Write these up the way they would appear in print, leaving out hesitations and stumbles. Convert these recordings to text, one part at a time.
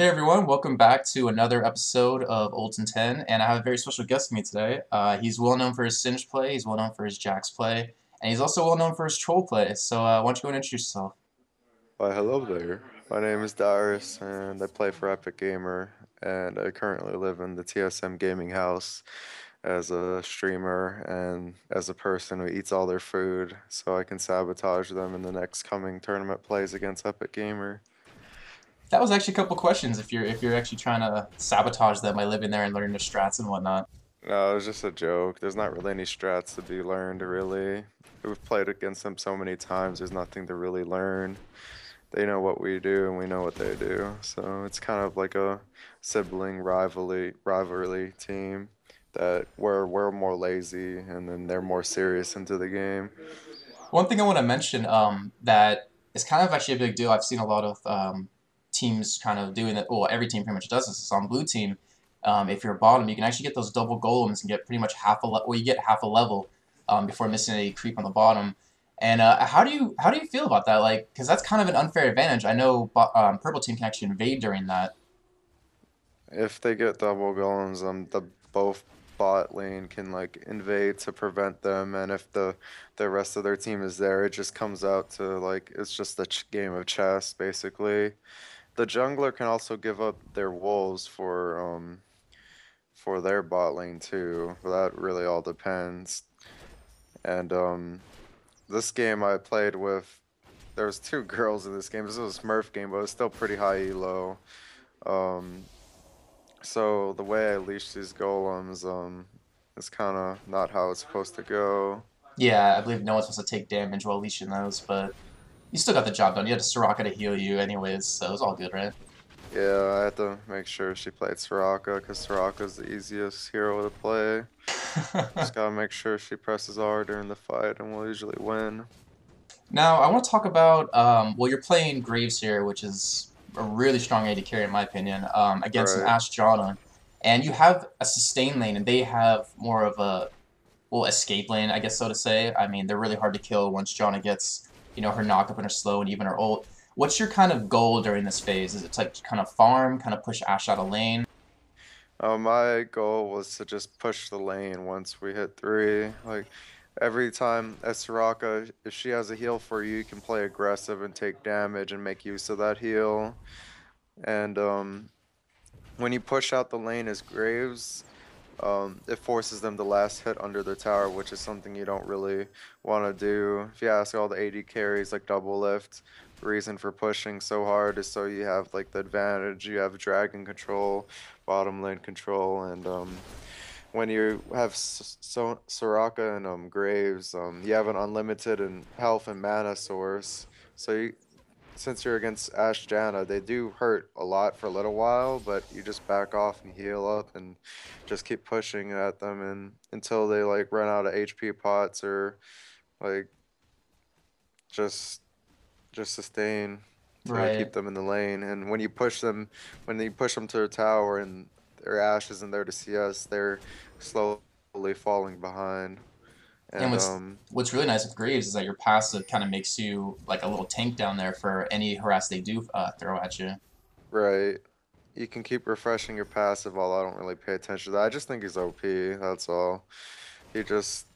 Hey everyone, welcome back to another episode of Ult In Ten, and I have a very special guest with me today. He's well known for his Singe play, he's well known for his Jax play, and he's also well known for his Troll play. So why don't you go and introduce yourself? Why, hello there. My name is Dyrus, and I play for Epic Gamer, and I currently live in the TSM gaming house as a streamer and as a person who eats all their food, so I can sabotage them in the next coming tournament plays against Epic Gamer. That was actually a couple questions if you're actually trying to sabotage them by living there and learning their strats and whatnot. No, it was just a joke. There's not really any strats to be learned, really. We've played against them so many times, there's nothing to really learn. They know what we do and we know what they do. So it's kind of like a sibling rivalry team that we're more lazy and then they're more serious into the game. One thing I want to mention that is kind of actually a big deal. I've seen a lot of teams kind of doing that. Well, every team pretty much does this. It's on blue team. If you're bottom, you can actually get those double golems and get pretty much well, you get half a level before missing a creep on the bottom. And how do you feel about that? Like, because that's kind of an unfair advantage. I know purple team can actually invade during that. If they get double golems, the both bot lane can like invade to prevent them, and if the rest of their team is there, it just comes out to like it's just a game of chess basically. The jungler can also give up their wolves for their bot lane too, but that really all depends. And this game I played with, there was two girls in this game. This was a Smurf game, but it was still pretty high elo. Um, so the way I leash these golems, is kind of not how it's supposed to go. Yeah, I believe no one's supposed to take damage while leashing those, but you still got the job done. You had a Soraka to heal you anyways, so it was all good, right? Yeah, I had to make sure she played Soraka because Soraka's the easiest hero to play. Just gotta make sure she presses R during the fight and we'll usually win. Now, I want to talk about, well, you're playing Graves here, which is a really strong AD carry in my opinion, against an Right. Ashe Janna. And you have a sustain lane, and they have more of a, well, escape lane, I guess so to say. I mean, they're really hard to kill once Janna gets, her knock up and her slow and even her ult. What's your kind of goal during this phase? Is it to, like, kind of farm, kind of push Ashe out of lane? My goal was to just push the lane once we hit three. Like every time as Soraka, if she has a heal for you, you can play aggressive and take damage and make use of that heal. And when you push out the lane as Graves, it forces them to last hit under the tower, which is something you don't really want to do. If you ask all the AD carries, like double lift, the reason for pushing so hard is so you have like the advantage. You have dragon control, bottom lane control, and when you have Soraka and Graves, you have an unlimited and health and mana source. So since you're against Ashe Janna, they do hurt a lot for a little while, but you just back off and heal up and just keep pushing at them and until they like run out of HP pots or like just just sustain to Right. keep them in the lane. And when you push them to their tower and their Ashe isn't there to CS, they're slowly falling behind. And And what's really nice with Graves is that your passive kind of makes you like a little tank down there for any harass they do throw at you. right. You can keep refreshing your passive while I don't really pay attention to that. I just think he's OP, that's all. He just,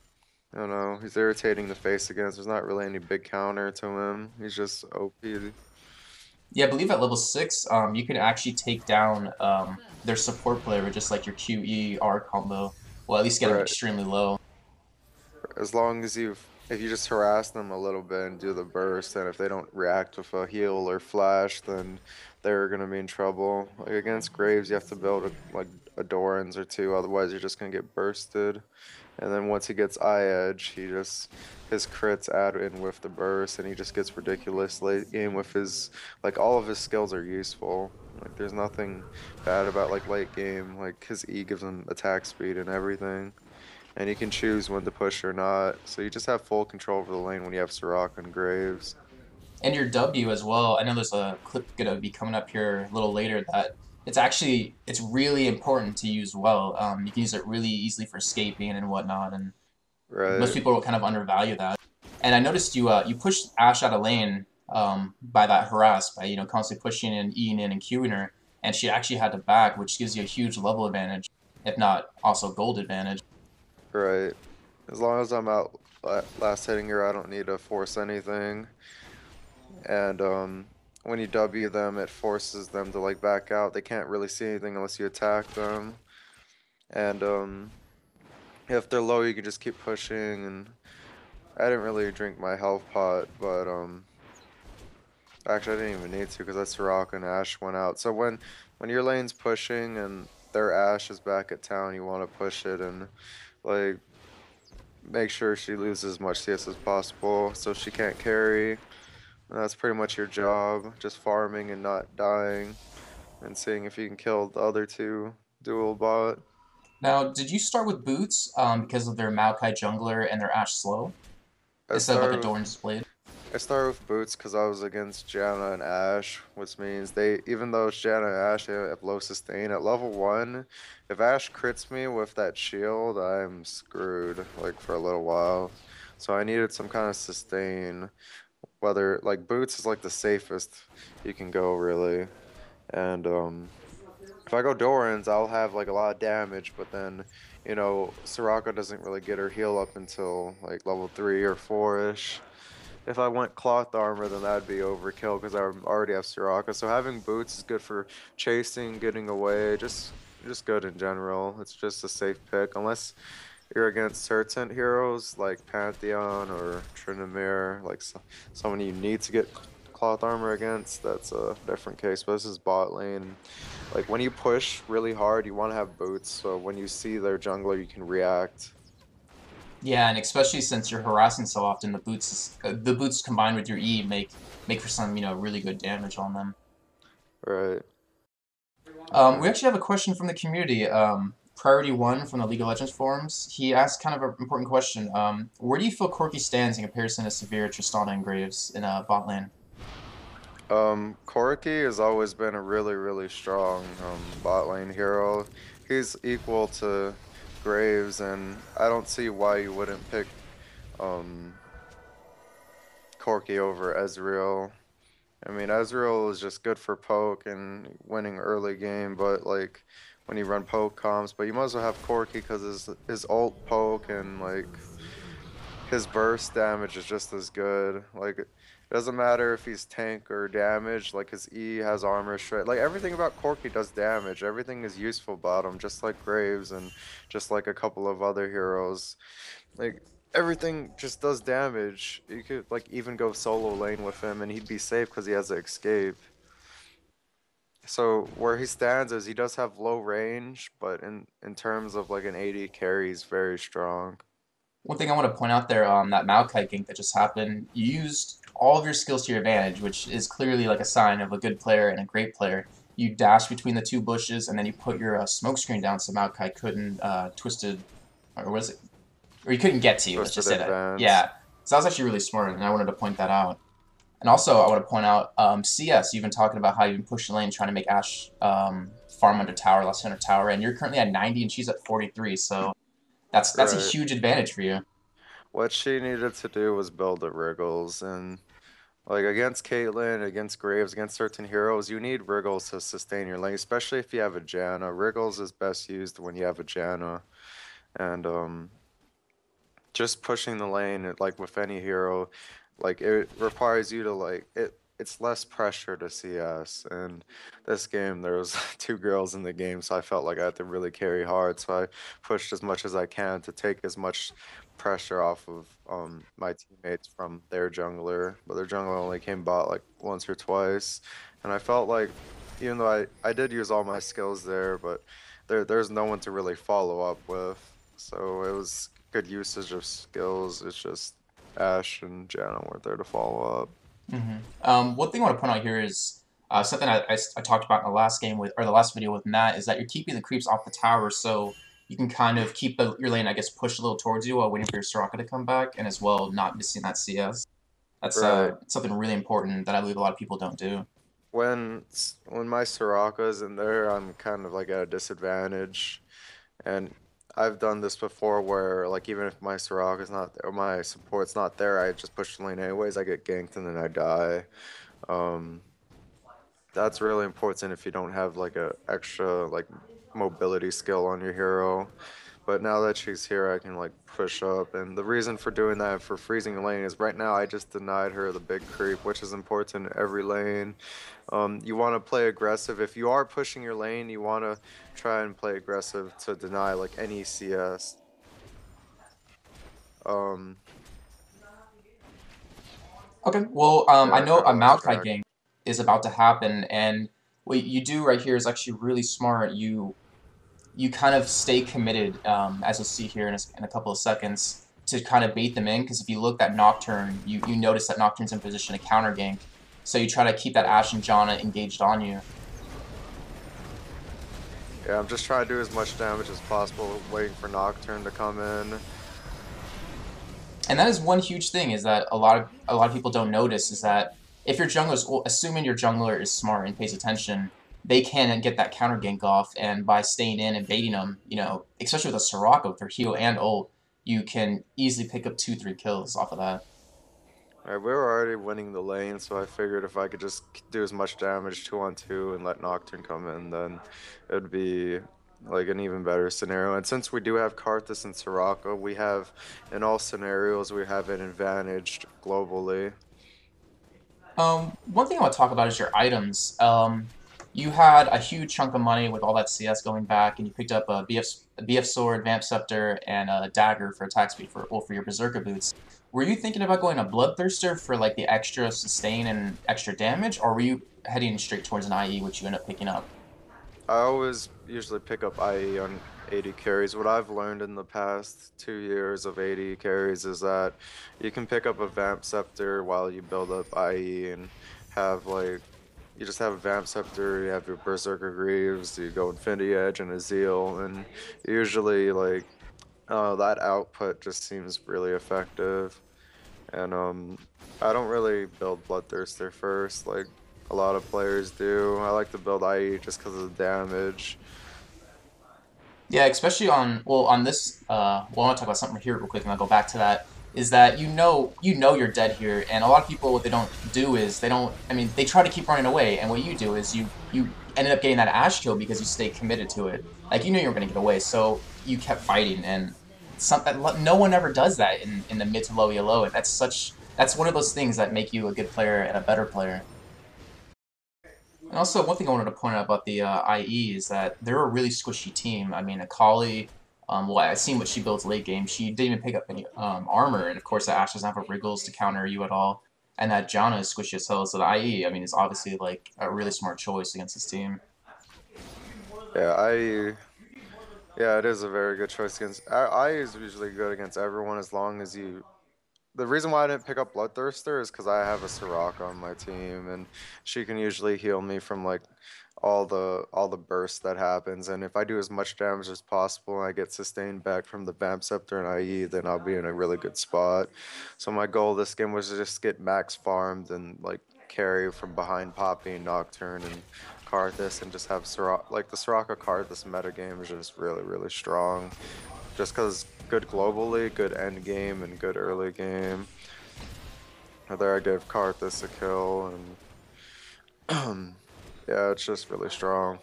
I don't know, he's irritating to face against. There's not really any big counter to him. He's just OP. Yeah, I believe at level 6, you can actually take down their support player with just like your QE-R combo. Well, at least get them Right. extremely low. As long as if you just harass them a little bit and do the burst, and if they don't react with a heal or flash, then they're gonna be in trouble. Like against Graves, you have to build like a Doran's or two, otherwise you're just gonna get bursted. And then once he gets eye edge, his crits add in with the burst, and he just gets ridiculous late game with his like all of his skills are useful. Like there's nothing bad about like late game. Like his E gives him attack speed and everything, and you can choose when to push or not. So you just have full control over the lane when you have Soraka and Graves. And your W as well. I know there's a clip gonna be coming up here a little later that it's really important to use well. You can use it really easily for escaping and whatnot, and most Right. people will kind of undervalue that. And I noticed you pushed Ashe out of lane by that harass by constantly pushing and Eing in and queuing her. and she actually had to back, which gives you a huge level advantage, if not also gold advantage. Right. As long as I'm out last hitting her, I don't need to force anything. And when you W them, it forces them to like back out. They can't really see anything unless you attack them. And if they're low, you can just keep pushing. And I didn't really drink my health pot, but actually I didn't even need to because that Soraka and Ashe went out. So when your lane's pushing and their Ashe is back at town, you want to push it and like make sure she loses as much CS as possible so she can't carry. And that's pretty much your job, just farming and not dying and seeing if you can kill the other two dual bot. Now, did you start with boots because of their Maokai jungler and their Ashe slow I instead of like a started with Doran's blade? I started with boots because I was against Janna and Ashe, which means they, even though it's Janna and Ashe, they have low sustain. At level 1, if Ashe crits me with that shield, I'm screwed, like, for a little while. So I needed some kind of sustain. Whether, like, boots is, like, the safest you can go, really. And, if I go Doran's, I'll have, like, a lot of damage, but then, you know, Soraka doesn't really get her heal up until, like, level 3 or 4-ish. If I went cloth armor, then that'd be overkill because I already have Soraka. So having boots is good for chasing, getting away, just good in general. It's just a safe pick unless you're against certain heroes like Pantheon or Tryndamere, like someone you need to get cloth armor against. That's a different case. But this is bot lane. Like when you push really hard, you want to have boots. So when you see their jungler, you can react. Yeah, and especially since you're harassing so often, the boots combined with your E make for some really good damage on them. Right. We actually have a question from the community. Priority One from the League of Legends forums. He asked kind of an important question. Where do you feel Corki stands in comparison to Severe, Tristana, and Graves in bot lane? Corki has always been a really strong bot lane hero. He's equal to Graves, and I don't see why you wouldn't pick um Corki over Ezreal. I mean, Ezreal is just good for poke and winning early game, but like when you run poke comps, but you might as well have Corki because his ult poke and like his burst damage is just as good. Like it doesn't matter if he's tank or damage, like his E has armor straight. Like everything about Corki does damage. Everything is useful about him, just like Graves and just like a couple of other heroes. Like everything just does damage. You could like even go solo lane with him and he'd be safe because he has an escape. So where he stands is he does have low range, but in terms of like an AD carry, he's very strong. One thing I want to point out there, that Maokai gank that just happened, you used all of your skills to your advantage, which is clearly like a sign of a good player and a great player. You dashed between the two bushes, and then you put your smoke screen down so Maokai couldn't twisted, or was it, or he couldn't get to you. Let's Twisted just say that. advance. Yeah. So that was actually really smart, and I wanted to point that out. And also, I want to point out CS. You've been talking about how you've been pushing lane, trying to make Ashe farm under tower, less under tower, and you're currently at 90, and she's at 43. So that's a Right. huge advantage for you. What she needed to do was build the Wriggles and like against Caitlyn, against Graves, against certain heroes, you need Wriggles to sustain your lane, especially if you have a Janna. Wriggles is best used when you have a Janna. And just pushing the lane like with any hero, like it requires you to like it's less pressure to CS. And this game there was two girls in the game, so I felt like I had to really carry hard. So I pushed as much as I can to take as much pressure off of my teammates from their jungler. But their jungler only came bot like once or twice. And I felt like even though I did use all my skills there, but there's no one to really follow up with. So it was good usage of skills. It's just Ashe and Janna weren't there to follow up. One thing I want to point out here is something I talked about in the last game with, or the last video with Matt, is that you're keeping the creeps off the tower, so you can kind of keep your lane, I guess, pushed a little towards you while waiting for your Soraka to come back, and as well not missing that CS. That's Right. something really important that I believe a lot of people don't do. When my Soraka's in there, I'm kind of like at a disadvantage. And I've done this before where like even if my Soraka's not there, or my support's not there, I just push the lane anyways, I get ganked and then I die. Um That's really important if you don't have like a extra like mobility skill on your hero. But now that she's here, I can like push up. And the reason for doing that for freezing lane is right now I just denied her the big creep, which is important in every lane. You want to play aggressive. If you are pushing your lane, you want to try and play aggressive to deny like any CS. Um, Okay, well, I yeah, I know kind a of lost Maokai track. gank is about to happen, and what you do right here is actually really smart. You kind of stay committed, as you'll see here in a couple of seconds, to kind of bait them in. Because if you look at Nocturne, you notice that Nocturne's in position to counter gank, so you try to keep that Ashe and Janna engaged on you. Yeah, I'm just trying to do as much damage as possible, waiting for Nocturne to come in. And that is one huge thing is that a lot of people don't notice is that if your jungler's, well, assuming your jungler is smart and pays attention, they can get that counter gank off, and by staying in and baiting them, especially with a Soraka with her heal and ult, you can easily pick up 2-3 kills off of that. Alright, we were already winning the lane, so I figured if I could just do as much damage 2-on-2 and let Nocturne come in, then it'd be like an even better scenario. And since we do have Karthus and Soraka, we have, in all scenarios, we have an advantage globally. One thing I want to talk about is your items. You had a huge chunk of money with all that CS going back, and you picked up a BF sword, Vamp Scepter, and a dagger for attack speed for your Berserker boots. Were you thinking about going a Bloodthirster for like the extra sustain and extra damage, or were you heading straight towards an IE, which you end up picking up? I always usually pick up IE on 80 carries. What I've learned in the past 2 years of 80 carries is that you can pick up a Vamp Scepter while you build up IE and have like you just have a Vamp Scepter, you have your Berserker Greaves, you go Infinity Edge and a Zeal, and usually like that output just seems really effective. And I don't really build Bloodthirster first like a lot of players do. I like to build IE just because of the damage. Yeah, especially on this. Well, I want to talk about something here real quick, and I'll go back to that. Is that you know you're dead here, and a lot of people what they don't do is they don't. I mean, they try to keep running away, and what you do is you ended up getting that Ashe kill because you stayed committed to it. Like you knew you were gonna get away, so you kept fighting, and something no one ever does that in the mid to low elo, and that's one of those things that make you a good player and a better player. And also, one thing I wanted to point out about the IE is that they're a really squishy team. I mean, Akali, well, I've seen what she builds late game. She didn't even pick up any armor, and of course, the Ashe doesn't have a Wriggles to counter you at all. And that Janna is squishy as hell, so the IE, I mean, is obviously like a really smart choice against this team. Yeah, yeah, it is a very good choice against. I is usually good against everyone as long as you. The reason why I didn't pick up Bloodthirster is because I have a Soraka on my team, and she can usually heal me from like all the bursts that happens. And if I do as much damage as possible and I get sustained back from the Vamp Scepter and IE, then I'll be in a really good spot. So my goal this game was to just get max farmed and like carry from behind Poppy, Nocturne, and Karthus, and just have Soraka. Like the Soraka Karthus metagame is just really really strong. Just because good globally, good end game, and good early game. There I gave Karthus a kill, and yeah, it's just really strong.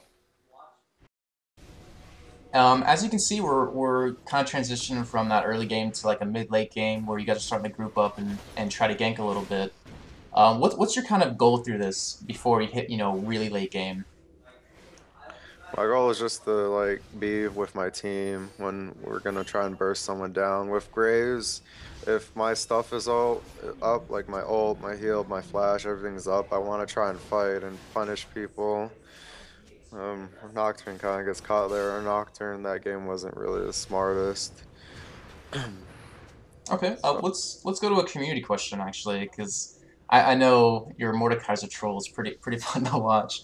As you can see, we're kind of transitioning from that early game to like a mid-late game where you guys are starting to group up and try to gank a little bit. What's your kind of goal through this before you hit, really late game? My goal is just to like be with my team when we're gonna try and burst someone down. With Graves, if my stuff is all up, like my ult, my heal, my flash, everything's up, I want to try and fight and punish people. Nocturne kind of gets caught there. Or Nocturne, that game wasn't really the smartest. Okay, So let's go to a community question actually, because I know your Mordekaiser troll is pretty fun to watch.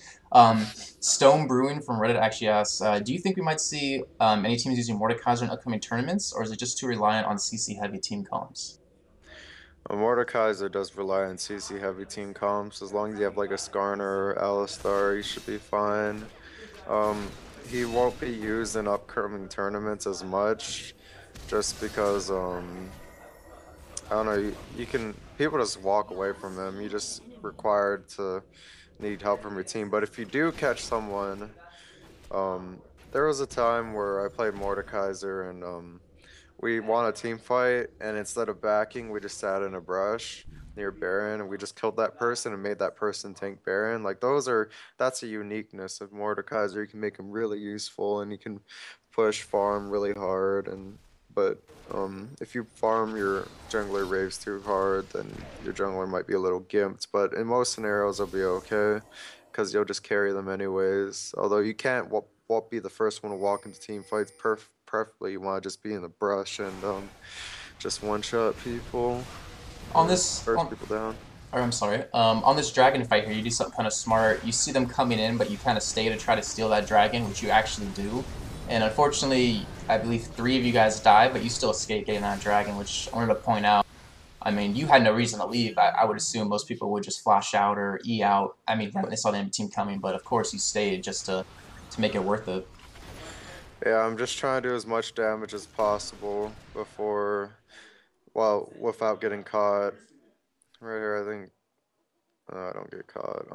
Stone Brewing from Reddit actually asks, do you think we might see any teams using Mordekaiser in upcoming tournaments, or is it just too reliant on CC heavy team comps? Mordekaiser does rely on CC heavy team comps. As long as you have like a Skarner or Alistar, you should be fine. He won't be used in upcoming tournaments as much, just because I don't know. You can people just walk away from him. You just required to need help from your team. But if you do catch someone, um, there was a time where I played Mordekaiser and we won a team fight, and instead of backing, we just sat in a brush near Baron, and we just killed that person and made that person tank Baron. Like that's a uniqueness of Mordekaiser. You can make him really useful, and you can push farm really hard. But if you farm your jungler raves too hard, then your jungler might be a little gimped. But in most scenarios, it'll be okay, because you'll just carry them anyways. Although you can't won't be the first one to walk into team fights. Preferably, you want to just be in the brush and just one shot people On or this, burst on, people down. or I'm sorry, on this dragon fight here, you do something kind of smart. You see them coming in, but you kind of stay to try to steal that dragon, which you actually do. And unfortunately, I believe 3 of you guys died, but you still escaped getting that dragon, which I wanted to point out. I mean, you had no reason to leave. I would assume most people would just flash out or E out. I mean, right when they saw the enemy team coming, but of course you stayed just to make it worth it. Yeah, I'm just trying to do as much damage as possible before, well, without getting caught. Right here, I think. I don't get caught.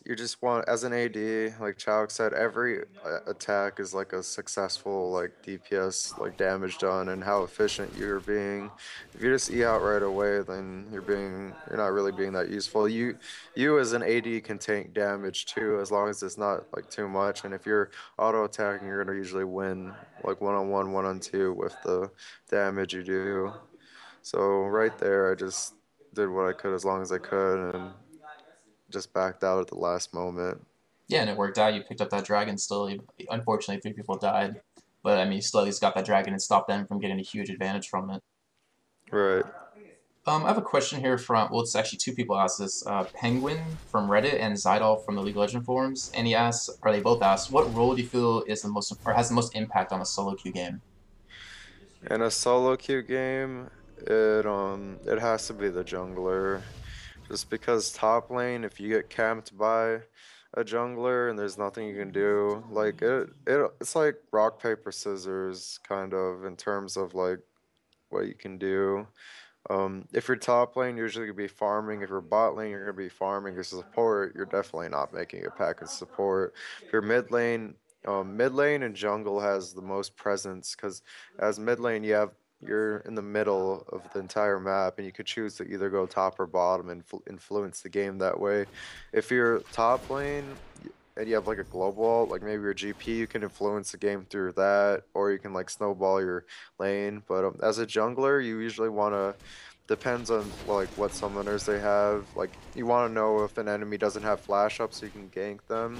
You just want, as an AD, like Chowk said, every attack is like a successful, like, DPS, like, damage done and how efficient you're being. If you just E out right away, then you're not really being that useful. You as an AD can tank damage too, as long as it's not, like, too much. And if you're auto attacking, you're gonna usually win, like, 1-on-1, 1-on-2 with the damage you do. So right there, I just did what I could as long as I could and just backed out at the last moment. Yeah, and it worked out. You picked up that dragon still. Unfortunately, 3 people died, but I mean, you still at least got that dragon and stopped them from getting a huge advantage from it. Right. I have a question here from, well, it's actually 2 people asked this. Penguin from Reddit and Zydol from the League of Legends forums. And he asked, or they both asked, what role do you feel is the most, or has the most impact on a solo queue game? In a solo queue game, it has to be the jungler. Just because top lane, if you get camped by a jungler and there's nothing you can do, like it's like rock, paper, scissors kind of in terms of like what you can do. If you're top lane, you're usually gonna be farming. If you're bot lane, you're gonna be farming. As support, you're definitely not making a pack as support. If you're mid lane and jungle has the most presence because as mid lane, you're in the middle of the entire map, and you could choose to either go top or bottom and influence the game that way. If you're top lane and you have like a global ult, like maybe your GP, you can influence the game through that, or you can like snowball your lane. But as a jungler, you usually want to, depends on like what summoners they have. Like you want to know if an enemy doesn't have flash up so you can gank them.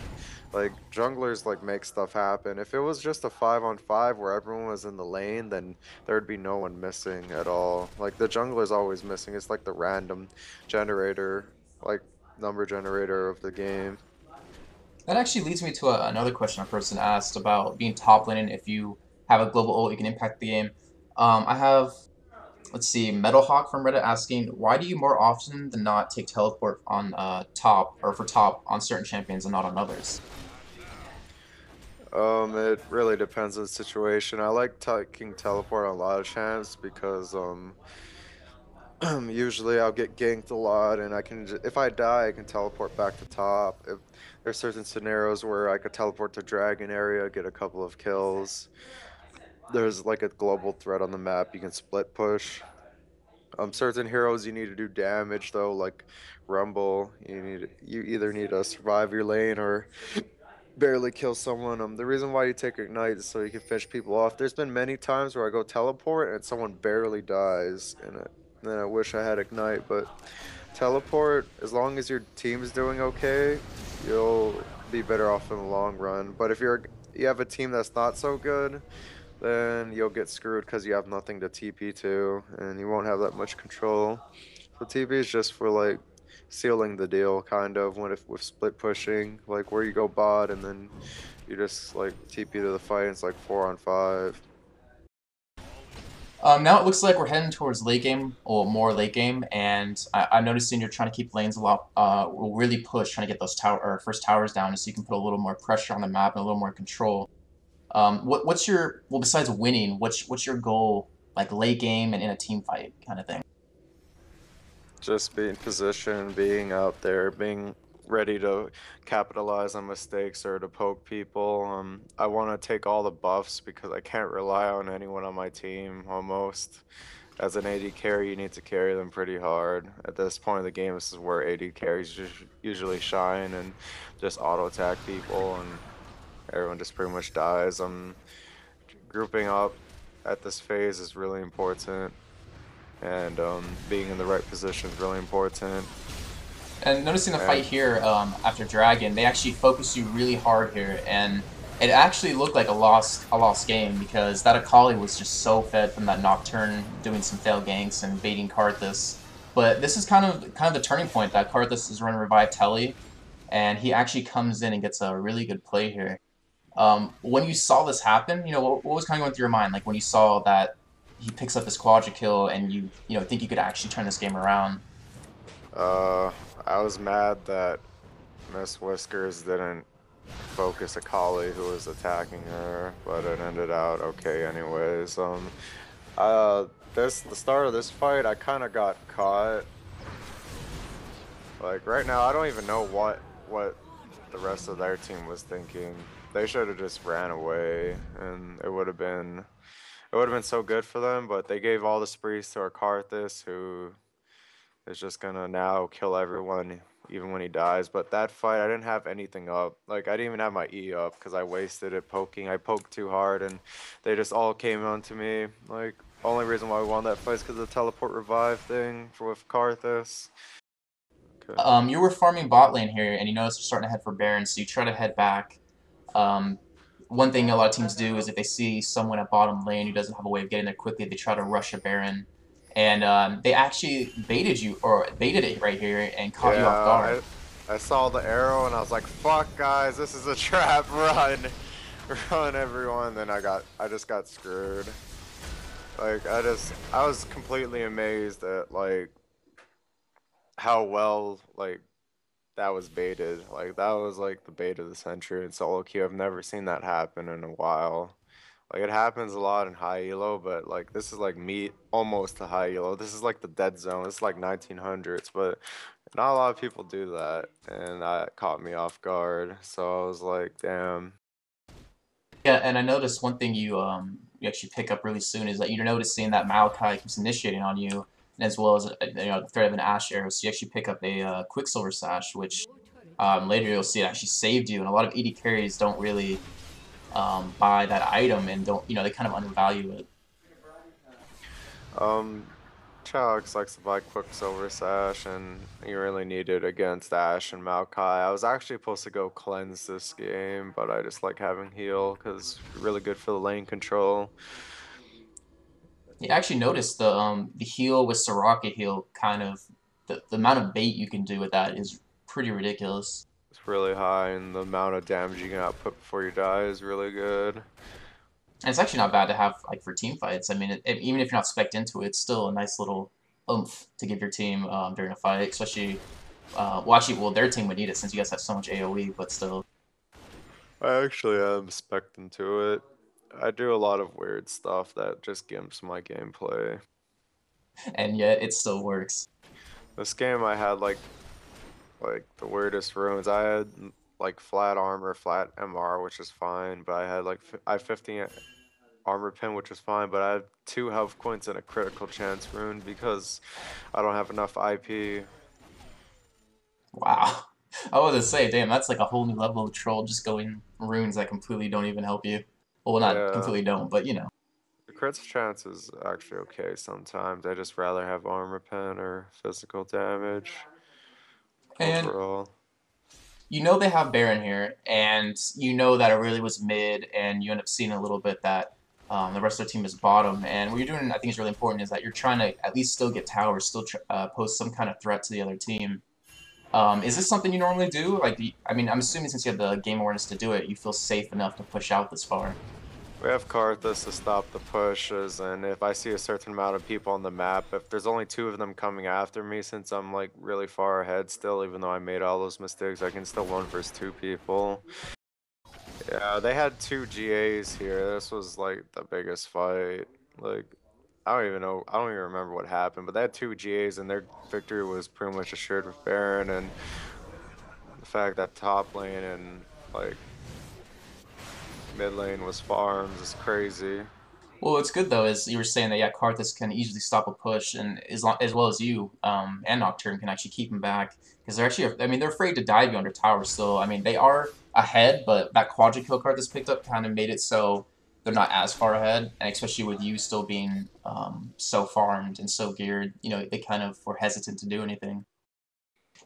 Like junglers like make stuff happen. If it was just a 5-on-5 where everyone was in the lane, then there'd be no one missing at all. Like the jungler's always missing. It's like the random generator, like number generator of the game. That actually leads me to another question a person asked about being top laning. If you have a global ult, you can impact the game. I have, let's see, Metalhawk from Reddit asking, why do you more often than not take teleport on top, or for top, on certain champions and not on others? It really depends on the situation. I like taking teleport on a lot of champs because usually I'll get ganked a lot, and if I die, I can teleport back to top. If there's certain scenarios where I could teleport to dragon area, get a couple of kills. There's like a global threat on the map. You can split push. Certain heroes you need to do damage though, like Rumble. You either need to survive your lane or barely kill someone. The reason why you take Ignite is so you can finish people off. There's been many times where I go teleport and someone barely dies, and then I wish I had Ignite. But teleport, as long as your team is doing okay, you'll be better off in the long run. But if you have a team that's not so good, then you'll get screwed because you have nothing to TP to, and you won't have that much control. So TP is just for like sealing the deal, kind of, when if with split pushing, like where you go bot and then you just like TP to the fight. And it's like 4-on-5. Now it looks like we're heading towards late game, or more late game, and I'm noticing you're trying to keep lanes a lot, really push, trying to get those first towers down so you can put a little more pressure on the map and a little more control. What's your, well, besides winning, what's your goal, like late game and in a team fight kind of thing? Just being positioned, being out there, being ready to capitalize on mistakes or to poke people. I want to take all the buffs because I can't rely on anyone on my team almost. As an AD carry, you need to carry them pretty hard. At this point of the game, this is where AD carries just usually shine and just auto attack people, and everyone just pretty much dies. Grouping up at this phase is really important, and being in the right position is really important. And noticing the fight And here after Dragon, they actually focus you really hard here, and it actually looked like a lost game because that Akali was just so fed from that Nocturne doing some failed ganks and baiting Karthus. But this is kind of the turning point that Karthus is running Revive Telly, and he actually comes in and gets a really good play here. When you saw this happen, what was kind of going through your mind, like when you saw that he picks up this quadra kill and you think you could actually turn this game around? uh, I was mad that Miss Whiskers didn't focus Akali who was attacking her, but it ended out okay anyways. Uh, the start of this fight, I kind of got caught. Like right now, I don't even know what the rest of their team was thinking. They should have just ran away, and it would have been so good for them. But they gave all the sprees to our Karthus, who is just gonna now kill everyone, even when he dies. But that fight, I didn't have anything up. Like I didn't even have my E up because I wasted it poking. I poked too hard, and they just all came onto me. Like only reason why we won that fight is because of the teleport revive thing for with Karthus. Okay. You were farming bot lane here, and you notice you're starting to head for Baron, so you try to head back. Um, One thing a lot of teams do is if they see someone at bottom lane who doesn't have a way of getting there quickly, they try to rush a Baron. And they actually baited you, or baited it right here, and caught you off guard. Yeah, I saw the arrow and I was like, "Fuck, guys, this is a trap! Run, run, everyone!" Then I just got screwed. Like I was completely amazed at like how well like that was baited. Like that was like the bait of the century in solo queue. I've never seen that happen in a while. Like it happens a lot in high elo, but like this is like meat almost to high elo. This is like the dead zone. It's like 1900s, but not a lot of people do that, and that caught me off guard. So I was like, damn. Yeah, and I noticed one thing you actually pick up really soon is that you're noticing that Malachi keeps initiating on you, and as well as the threat of an Ash arrow. So you actually pick up a Quicksilver Sash, which later you'll see it actually saved you. And a lot of AD carries don't really buy that item and don't they kind of undervalue it. Um, Chalex likes to buy Quicksilver Sash, and you really need it against Ashe and Maokai. I was actually supposed to go cleanse this game, but I just like having heal because really good for the lane control. You actually notice the heal with Soraka heal kind of the amount of bait you can do with that is pretty ridiculous. It's really high, and the amount of damage you can output before you die is really good. And it's actually not bad to have like for team fights. I mean, even if you're not spec'd into it, it's still a nice little oomph to give your team during a fight, especially. Well, their team would need it since you guys have so much AOE, but still. I actually am spec'd into it. I do a lot of weird stuff that just gimps my gameplay. And yet it still works. This game I had like the weirdest runes. I had like flat armor, flat MR, which is fine, but I had like I have 15 armor pin, which is fine, but I have 2 health points and a critical chance rune because I don't have enough IP. Wow. I was to say, damn, that's like a whole new level of troll just going runes that completely don't even help you. Well, not Yeah, completely don't, but you know. the critical chance is actually okay sometimes. I just rather have armor pen or physical damage And overall. you know they have Baron here, and you know that it really was mid, and you end up seeing a little bit that the rest of the team is bottom. And what you're doing, I think, is really important, is that you're trying to at least still get towers, still pose some kind of threat to the other team. Is this something you normally do? Like, I mean, I'm assuming since you have the game awareness to do it, you feel safe enough to push out this far. We have Karthus to stop the pushes, and if I see a certain amount of people on the map, if there's only 2 of them coming after me, since I'm like really far ahead still, even though I made all those mistakes, I can still 1 versus 2 people. Yeah, they had 2 GAs here. This was like the biggest fight. Like, I don't even know. I don't even remember what happened, but they had two GAs and their victory was pretty much assured with Baron. And the fact that top lane and like mid lane was farms is crazy. Well, what's good though is you were saying that yeah, Karthus can easily stop a push, and as well as you and Nocturne can actually keep him back because they're actually I mean they're afraid to dive you under tower still. I mean they are ahead, but that quadra kill Karthus picked up kind of made it so they're not as far ahead, and especially with you still being so farmed and so geared, you know they kind of were hesitant to do anything.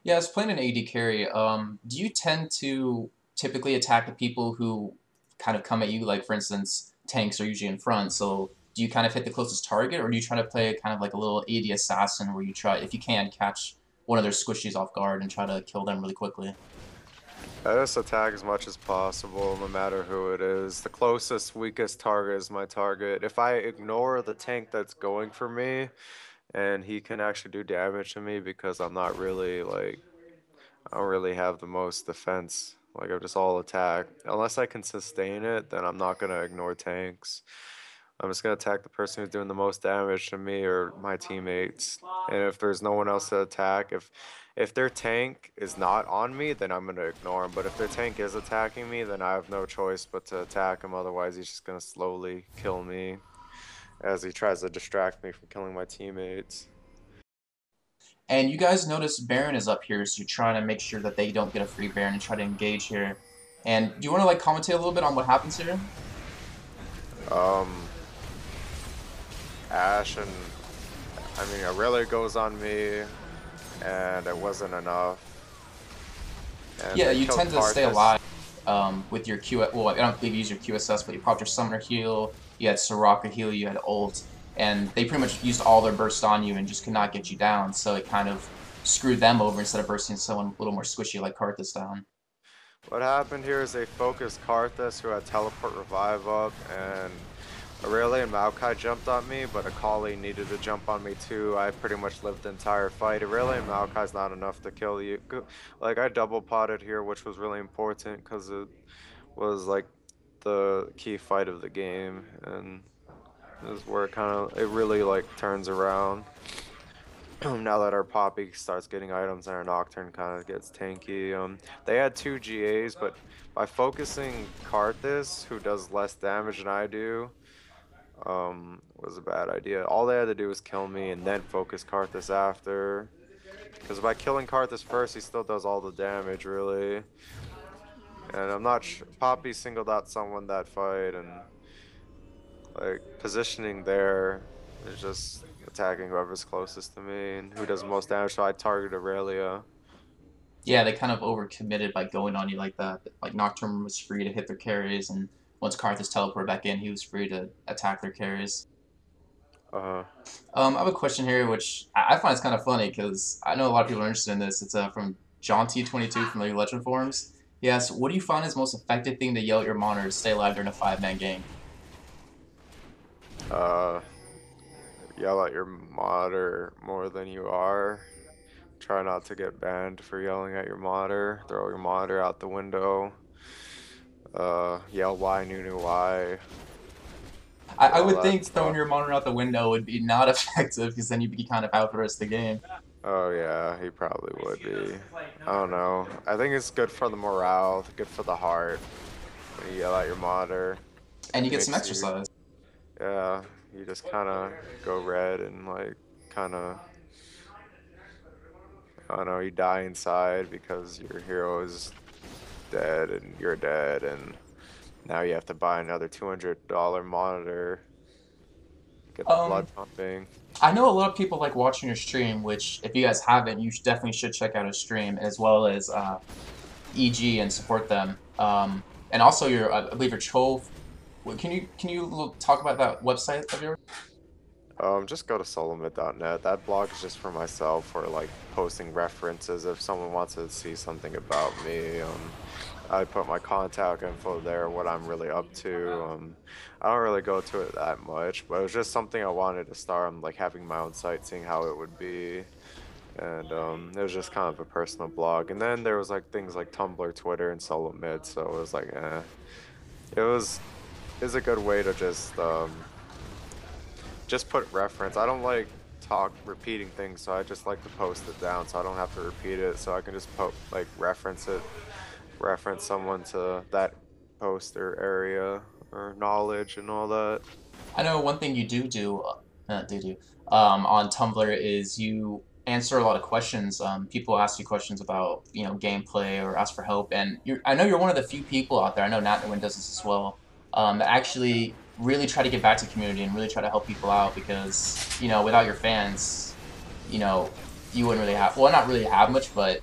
Yeah, I was playing an AD carry. Do you tend to typically attack the people who kind of come at you? Like, for instance, tanks are usually in front, so do you kind of hit the closest target, or do you try to play kind of like a little AD assassin where you try, if you can, catch one of their squishies off guard and try to kill them really quickly? I just attack as much as possible, no matter who it is. The closest, weakest target is my target. If I ignore the tank that's going for me, and he can actually do damage to me because I'm not really like I don't really have the most defense. Like I'm just all attack. Unless I can sustain it, then I'm not gonna ignore tanks. I'm just gonna attack the person who's doing the most damage to me or my teammates. And if there's no one else to attack, if their tank is not on me, then I'm gonna ignore him. But if their tank is attacking me, then I have no choice but to attack him. Otherwise, he's just gonna slowly kill me as he tries to distract me from killing my teammates. And you guys notice Baron is up here, so you're trying to make sure that they don't get a free Baron and try to engage here. And do you want to like commentate a little bit on what happens here? Um, Ash and I mean, Aurelia goes on me, and it wasn't enough. And Yeah, they you killed tend to stay Karthus. alive with your Q. Well, I don't believe you use your QSS, but you popped your Summoner heal. You had Soraka heal. You had ult, and they pretty much used all their burst on you and just could not get you down. So it kind of screwed them over instead of bursting someone a little more squishy like Karthus down. What happened here is they focused Karthus, who had teleport revive up, and Aurelia and Maokai jumped on me, but Akali needed to jump on me too. I pretty much lived the entire fight. Aurelia and Maokai's not enough to kill you. Like I double potted here, which was really important because it was like the key fight of the game, and this is where it really like turns around. Now that our Poppy starts getting items and our Nocturne kind of gets tanky. They had two GAs, but by focusing Karthus, who does less damage than I do, was a bad idea. All they had to do was kill me and then focus Karthus after. Because by killing Karthus first, he still does all the damage, really. And I'm not sure. Poppy singled out someone that fight, and like positioning there is just attacking whoever's closest to me and who does the most damage. So I target Aurelia. Yeah, they kind of overcommitted by going on you like that. Like Nocturne was free to hit their carries, and once Karthus teleported back in, he was free to attack their carries. Uh, I have a question here, which I find is kind of funny because I know a lot of people are interested in this. It's from John T22 from the Legend Forums. He asks, "What do you find is the most effective thing to yell at your monitor to stay alive during a five-man gank?" uh, Yell at your modder more than you are. Try not to get banned for yelling at your modder. Throw your modder out the window. Yell why, Nunu, why. I All would that think throwing stuff. your monitor out the window would be not effective because then you'd be kind of out for the rest of the game. Oh yeah, he probably would be. I don't know. I think it's good for the morale, good for the heart when you yell at your modder. And you get some Makes you, exercise. yeah, you just kind of go red and like kind of, I don't know, you die inside because your hero is dead and you're dead, and now you have to buy another $200 monitor, get the blood Um, pumping. I know a lot of people like watching your stream, which if you guys haven't, you definitely should check out his stream as well as EG and support them. And also your, I believe your troll. Can you talk about that website of yours? Just go to solomid.net. That blog is just for myself for like posting references if someone wants to see something about me. I put my contact info there, what I'm really up to. I don't really go to it that much, but it was just something I wanted to start. I'm like having my own site, seeing how it would be. And it was just kind of a personal blog. And then there was like things like Tumblr, Twitter, and Solo Mid. So it was like, it was a good way to just just put reference. I don't like repeating things, so I just like to post it down so I don't have to repeat it. So I can just like reference it, reference someone to that post or area or knowledge and all that. I know one thing you on Tumblr is you answer a lot of questions. People ask you questions about gameplay or ask for help, and I know you're one of the few people out there. I know Nat Win does this as well. That actually really try to get back to the community and really try to help people out because without your fans, you wouldn't really have not really have much, but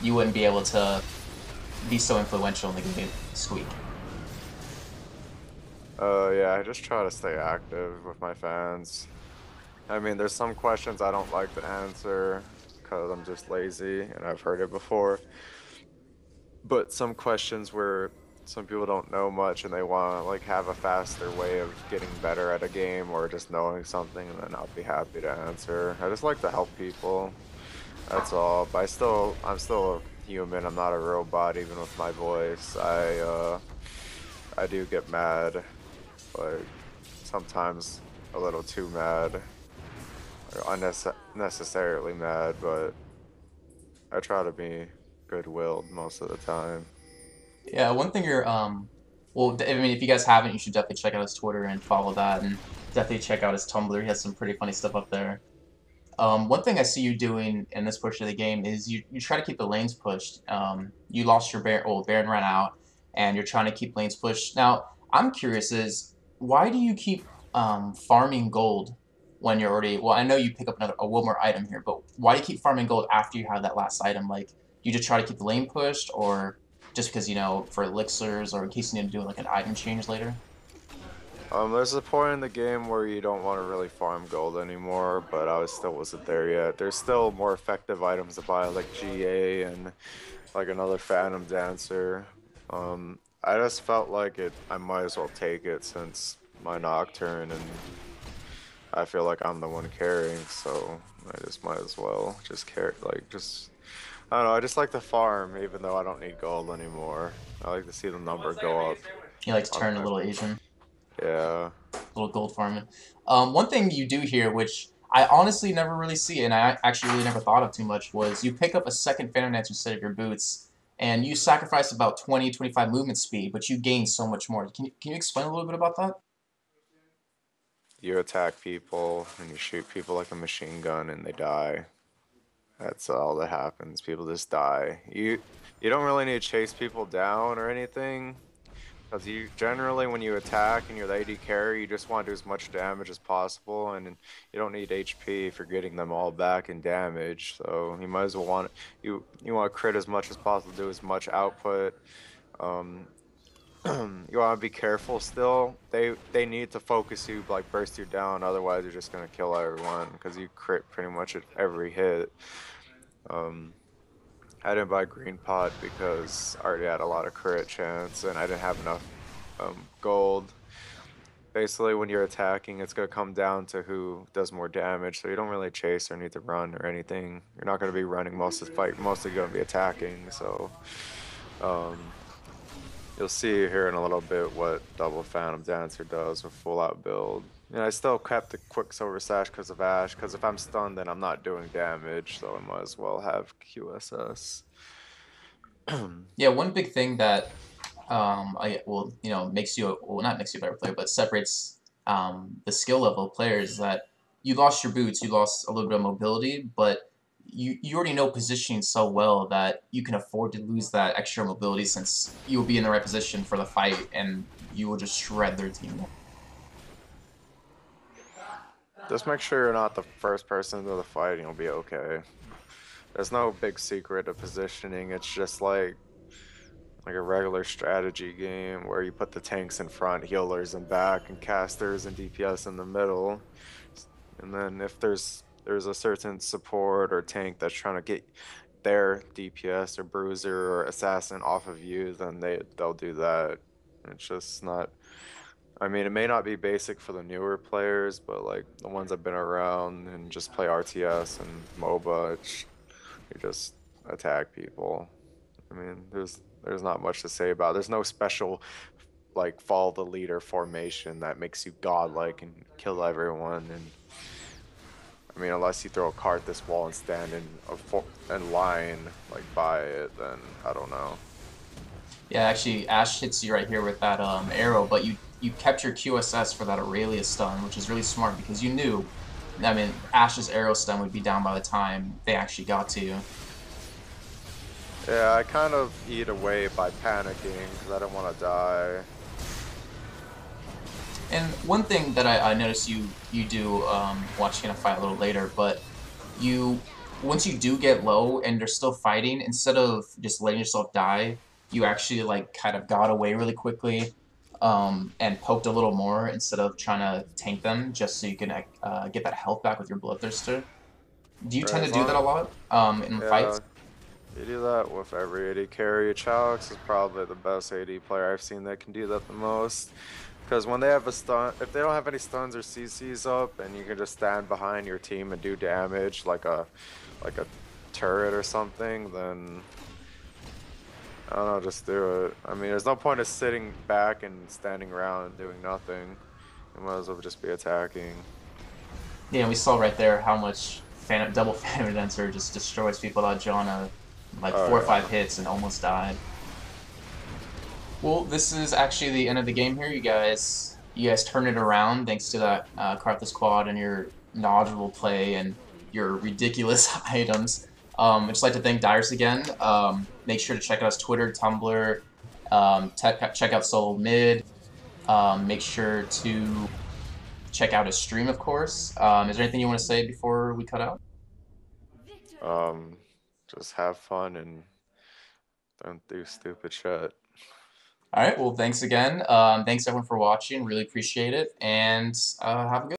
you wouldn't be able to be so influential in the game. Squeak. Yeah, I just try to stay active with my fans. I mean, there's some questions I don't like to answer because I'm just lazy and I've heard it before. But some questions where some people don't know much and they want to like have a faster way of getting better at a game or just knowing something, and then I'll be happy to answer. I just like to help people. That's all. But I'm still a human. I'm not a robot, even with my voice. I do get mad, like sometimes a little too mad, or unnecessarily mad, but I try to be good-willed most of the time. Yeah, one thing well, I mean, if you guys haven't, you should definitely check out his Twitter and follow that, and definitely check out his Tumblr. He has some pretty funny stuff up there. One thing I see you doing in this push of the game is you try to keep the lanes pushed. You lost your Baron, well, Baron ran out, and you're trying to keep lanes pushed. Now, I'm curious is why do you keep farming gold when you're already? Well, I know you pick up one more item here, but why do you keep farming gold after you have that last item? Like, you just try to keep the lane pushed, or just because for elixirs, or in case you need to do like an item change later? There's a point in the game where you don't want to really farm gold anymore, but I still wasn't there yet. There's still more effective items to buy, like GA and like another Phantom Dancer. I just felt like I might as well take it since my Nocturne, and I feel like I'm the one carrying, so I just might as well just carry, I don't know, I just like to farm even though I don't need gold anymore. I like to see the number go up He likes to on turn a my, little Asian. yeah. Little gold farming. One thing you do here, which I honestly never really see, and I actually really never thought of too much, was you pick up a second Phantom Dance instead of your boots, and you sacrifice about 20, 25 movement speed, but you gain so much more. Can you explain a little bit about that? You attack people and you shoot people like a machine gun and they die. That's all that happens. People just die. You don't really need to chase people down or anything. Because you generally, when you attack and you're the AD carry, you just want to do as much damage as possible, and you don't need HP if you're getting them all back in damage. So you might as well you want to crit as much as possible, do as much output. Um, you want to be careful still. They need to focus you, like burst you down, otherwise you're just gonna kill everyone because you crit pretty much at every hit. Um, I didn't buy green pot because I already had a lot of crit chance and I didn't have enough gold. Basically, when you're attacking, it's gonna come down to who does more damage. So you don't really chase or need to run or anything. You're not gonna be running most of the fight. Mostly gonna be attacking. So. Um, You'll see here in a little bit what double Phantom Dancer does with full out build. And I still kept the Quicksilver Sash because of Ash, because if I'm stunned then I'm not doing damage, so I might as well have QSS. Yeah, one big thing that makes you not makes you a better player, but separates the skill level of players is that you lost your boots, you lost a little bit of mobility, but you already know positioning so well that you can afford to lose that extra mobility since you will be in the right position for the fight and you will just shred their team. Just make sure you're not the first person into the fight and you'll be okay. There's no big secret of positioning, it's just like a regular strategy game where you put the tanks in front, healers in back, and casters and DPS in the middle. And then if there's a certain support or tank that's trying to get their DPS or bruiser or assassin off of you, then they'll do that. It's just not. I mean, it may not be basic for the newer players, but like the ones that've been around and just play RTS and MOBA, you just attack people. I mean, there's not much to say about it. There's no special like follow the leader formation that makes you godlike and kill everyone. And I mean, unless you throw a cart this wall and stand in line like by it, then I don't know. Yeah, actually, Ash hits you right here with that arrow, but you kept your QSS for that Aurelia stun, which is really smart because you knew, I mean, Ash's arrow stun would be down by the time they actually got to you. Yeah, I kind of eat away by panicking because I don't want to die. And one thing that I noticed you do, watching a fight a little later, but you once you do get low and they're still fighting, instead of just letting yourself die, you actually like kind of got away really quickly, and poked a little more instead of trying to tank them, just so you can get that health back with your bloodthirster. Do you Right, tend to as do that a long lot in fights? yeah, you do that with every AD carry. Chaux is probably the best AD player I've seen that can do that the most. Because when they have a stun, if they don't have any stuns or CCs up, and you can just stand behind your team and do damage like a turret or something, then I don't know, just do it. I mean, there's no point of sitting back and standing around and doing nothing. You might as well just be attacking. Yeah, we saw right there how much double Phantom Dancer just destroys people out Janna, like Oh 4 or 5 yeah. hits and almost died. Well, this is actually the end of the game here, you guys. You guys turned it around thanks to that Karthus quad and your knowledgeable play and your ridiculous items. I'd just like to thank Dyrus again. Make sure to check out his Twitter, Tumblr, check out Solo Mid. Make sure to check out his stream, of course. Is there anything you want to say before we cut out? Um, just have fun and don't do stupid shit. All right. Well, thanks again. Thanks everyone for watching. Really appreciate it, and have a good.